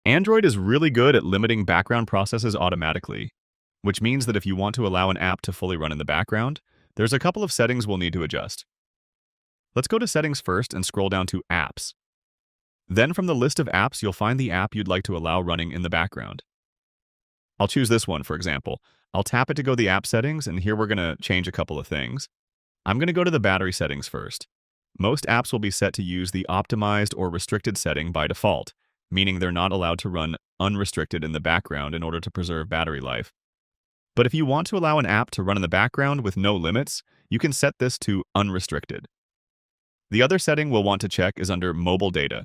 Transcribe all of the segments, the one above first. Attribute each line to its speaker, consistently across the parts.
Speaker 1: Android is really good at limiting background processes automatically, which means that if you want to allow an app to fully run in the background, there's a couple of settings we'll need to adjust. Let's go to Settings first and scroll down to Apps. Then from the list of apps, you'll find the app you'd like to allow running in the background. I'll choose this one, for example. I'll tap it to go to the app settings, and here we're going to change a couple of things. I'm going to go to the battery settings first. Most apps will be set to use the optimized or restricted setting by default, meaning they're not allowed to run unrestricted in the background in order to preserve battery life. But if you want to allow an app to run in the background with no limits, you can set this to unrestricted. The other setting we'll want to check is under mobile data.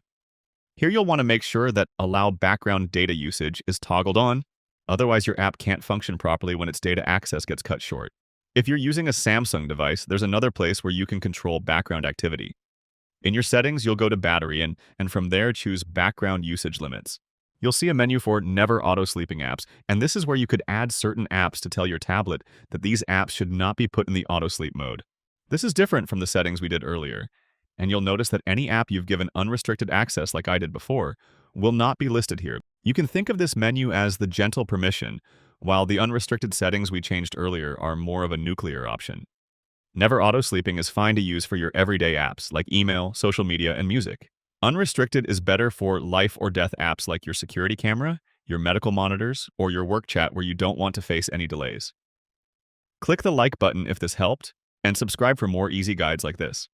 Speaker 1: Here you'll want to make sure that allow background data usage is toggled on, otherwise your app can't function properly when its data access gets cut short. If you're using a Samsung device, there's another place where you can control background activity. In your settings, you'll go to battery and from there choose background usage limits. You'll see a menu for never auto-sleeping apps, and this is where you could add certain apps to tell your tablet that these apps should not be put in the auto-sleep mode. This is different from the settings we did earlier, and you'll notice that any app you've given unrestricted access like I did before will not be listed here. You can think of this menu as the gentle permission, while the unrestricted settings we changed earlier are more of a nuclear option. Never auto-sleeping is fine to use for your everyday apps like email, social media, and music. Unrestricted is better for life or death apps like your security camera, your medical monitors, or your work chat where you don't want to face any delays. Click the like button if this helped, and subscribe for more easy guides like this.